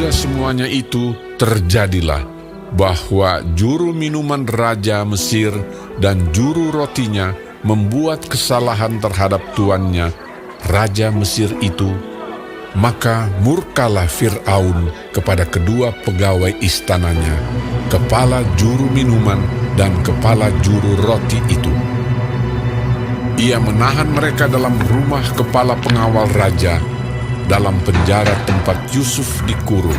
Sesudah semuanya itu terjadilah bahwa juru minuman Raja Mesir dan juru rotinya membuat kesalahan terhadap tuannya, Raja Mesir itu. Maka murkalah Fir'aun kepada kedua pegawai istananya, kepala juru minuman dan kepala juru roti itu. Ia menahan mereka dalam rumah kepala pengawal raja, dalam penjara tempat Yusuf dikurung.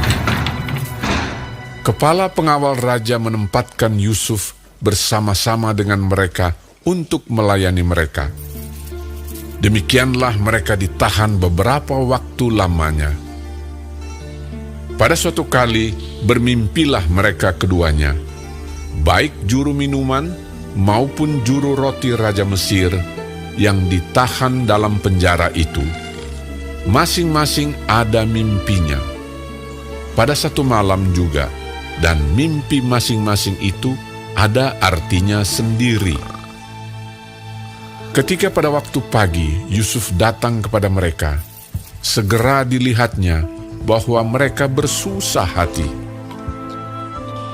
Kepala pengawal raja menempatkan Yusuf bersama-sama dengan mereka untuk melayani mereka. Demikianlah mereka ditahan beberapa waktu lamanya. Pada suatu kali bermimpilah mereka keduanya, baik juru minuman maupun juru roti Raja Mesir yang ditahan dalam penjara itu. Masing-masing ada mimpinya pada satu malam juga, dan mimpi masing-masing itu ada artinya sendiri. Ketika pada waktu pagi Yusuf datang kepada mereka, segera dilihatnya bahwa mereka bersusah hati.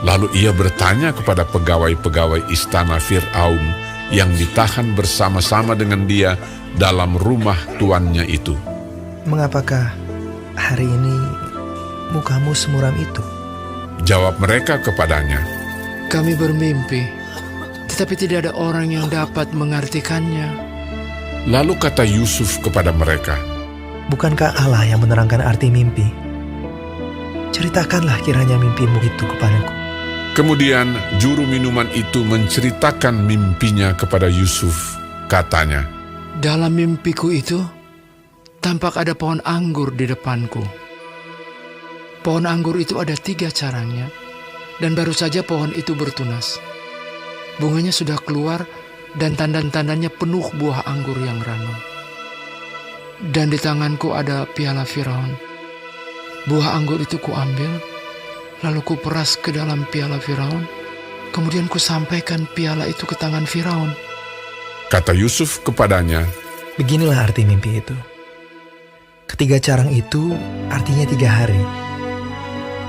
Lalu ia bertanya kepada pegawai-pegawai istana Fir'aun yang ditahan bersama-sama dengan dia dalam rumah tuannya itu, "Mengapakah hari ini mukamu semuram itu?" Jawab mereka kepadanya, "Kami bermimpi, tetapi tidak ada orang yang dapat mengartikannya." Lalu kata Yusuf kepada mereka, "Bukankah Allah yang menerangkan arti mimpi? Ceritakanlah kiranya mimpimu itu kepadaku." Kemudian juru minuman itu menceritakan mimpinya kepada Yusuf. Katanya, "Dalam mimpiku itu, tampak ada pohon anggur di depanku. Pohon anggur itu ada 3 carangnya, dan baru saja pohon itu bertunas. Bunganya sudah keluar dan tandan-tandannya penuh buah anggur yang ranum. Dan di tanganku ada piala Firaun. Buah anggur itu kuambil, lalu kuperas ke dalam piala Firaun. Kemudian kusampaikan piala itu ke tangan Firaun." kata Yusuf kepadanya, "Beginilah arti mimpi itu. Ketiga carang itu artinya 3 hari.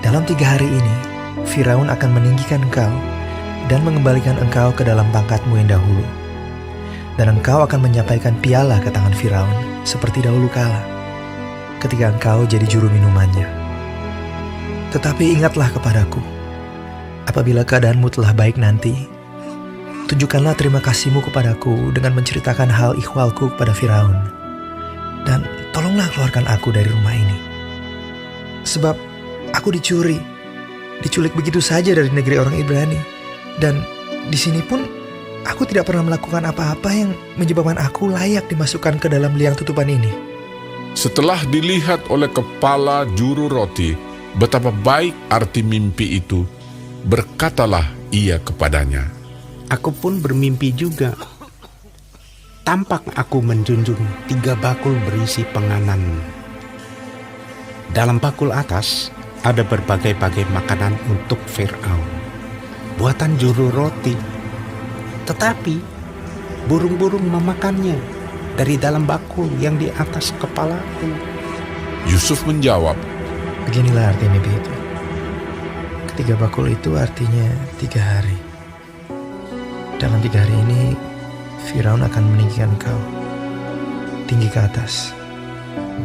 Dalam 3 hari ini, Firaun akan meninggikan engkau dan mengembalikan engkau ke dalam pangkatmu yang dahulu. Dan engkau akan menyampaikan piala ke tangan Firaun seperti dahulu kala, ketika engkau jadi juru minumannya. Tetapi ingatlah kepadaku, apabila keadaanmu telah baik nanti, tunjukkanlah terima kasihmu kepadaku dengan menceritakan hal ikhwalku kepada Firaun. Dan tolonglah keluarkan aku dari rumah ini. Sebab aku diculik begitu saja dari negeri orang Ibrani. Dan di sini pun aku tidak pernah melakukan apa-apa yang menyebabkan aku layak dimasukkan ke dalam liang tutupan ini." Setelah dilihat oleh kepala juru roti betapa baik arti mimpi itu, berkatalah ia kepadanya, "Aku pun bermimpi juga. Tampak aku menjunjung 3 bakul berisi penganan. Dalam bakul atas ada berbagai-bagai makanan untuk Fir'aun, buatan juru roti. Tetapi burung-burung memakannya dari dalam bakul yang di atas kepalaku." Yusuf menjawab, Beginilah arti mimpi itu. Ketiga bakul itu artinya 3 hari. Dalam 3 hari ini, Firaun akan meninggikan kau tinggi ke atas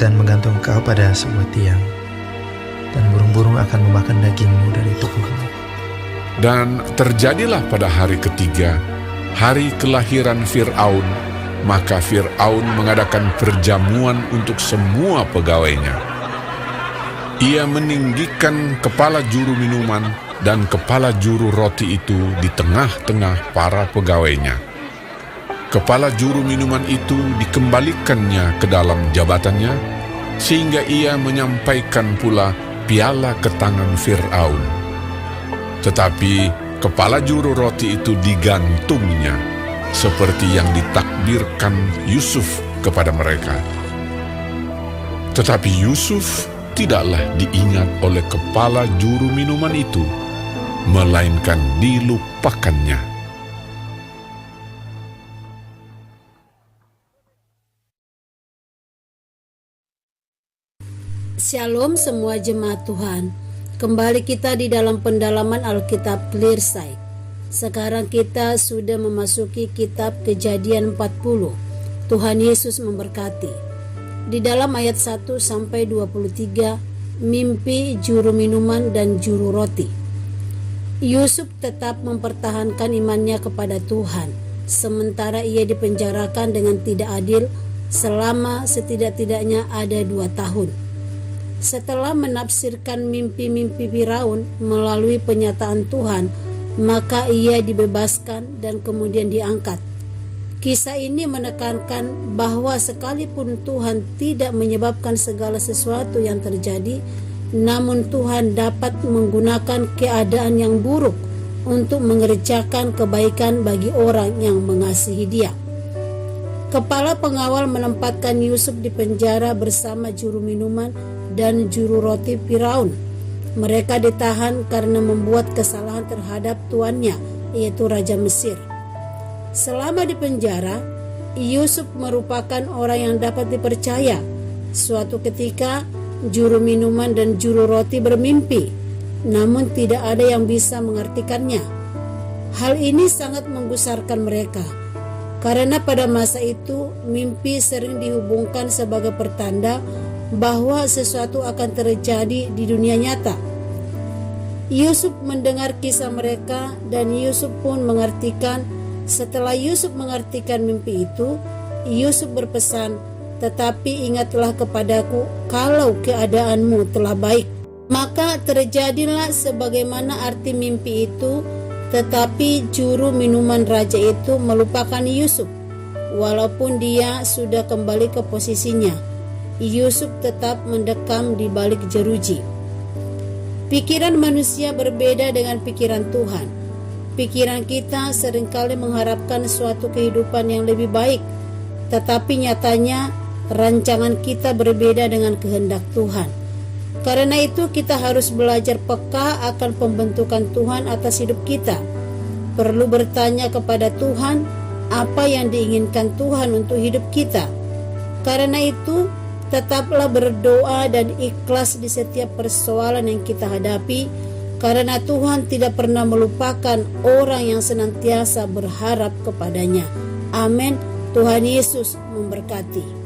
dan menggantung kau pada sebuah tiang. Dan burung-burung akan memakan dagingmu dari tubuhmu. Dan terjadilah pada hari ketiga, hari kelahiran Fir'aun, maka Fir'aun mengadakan perjamuan untuk semua pegawainya. Ia meninggikan kepala juru minuman dan kepala juru roti itu di tengah-tengah para pegawainya. Kepala juru minuman itu dikembalikannya ke dalam jabatannya, sehingga ia menyampaikan pula piala ke tangan Fir'aun. Tetapi kepala juru roti itu digantungnya, seperti yang ditakdirkan Yusuf kepada mereka. Tetapi Yusuf tidaklah diingat oleh kepala juru minuman itu, melainkan dilupakannya. Shalom semua jemaat Tuhan. Kembali kita di dalam pendalaman Alkitab Clearside. Sekarang kita sudah memasuki kitab Kejadian 40. Tuhan Yesus memberkati. Di dalam ayat 1 sampai 23, mimpi juru minuman dan juru roti. Yusuf tetap mempertahankan imannya kepada Tuhan, sementara ia dipenjarakan dengan tidak adil selama setidak-tidaknya ada 2 tahun. Setelah menafsirkan mimpi-mimpi Firaun melalui penyataan Tuhan, maka ia dibebaskan dan kemudian diangkat. Kisah ini menekankan bahwa sekalipun Tuhan tidak menyebabkan segala sesuatu yang terjadi, namun Tuhan dapat menggunakan keadaan yang buruk untuk mengerjakan kebaikan bagi orang yang mengasihi Dia. Kepala pengawal menempatkan Yusuf di penjara bersama juru minuman dan juru roti Firaun. Mereka ditahan karena membuat kesalahan terhadap tuannya, yaitu Raja Mesir. Selama di penjara, Yusuf merupakan orang yang dapat dipercaya. Suatu ketika, juru minuman dan juru roti bermimpi, namun tidak ada yang bisa mengartikannya. Hal ini sangat menggusarkan mereka, karena pada masa itu mimpi sering dihubungkan sebagai pertanda bahwa sesuatu akan terjadi di dunia nyata. Yusuf mendengar kisah mereka dan Yusuf pun mengartikan. Setelah Yusuf mengartikan mimpi itu, Yusuf berpesan, "Tetapi ingatlah kepadaku kalau keadaanmu telah baik." Maka terjadilah sebagaimana arti mimpi itu, tetapi juru minuman raja itu melupakan Yusuf. Walaupun dia sudah kembali ke posisinya, Yusuf tetap mendekam di balik jeruji. Pikiran manusia berbeda dengan pikiran Tuhan. Pikiran kita seringkali mengharapkan suatu kehidupan yang lebih baik, tetapi nyatanya rancangan kita berbeda dengan kehendak Tuhan. Karena itu kita harus belajar peka akan pembentukan Tuhan atas hidup kita. Perlu bertanya kepada Tuhan apa yang diinginkan Tuhan untuk hidup kita. Karena itu tetaplah berdoa dan ikhlas di setiap persoalan yang kita hadapi, karena Tuhan tidak pernah melupakan orang yang senantiasa berharap kepadanya. Amin. Tuhan Yesus memberkati.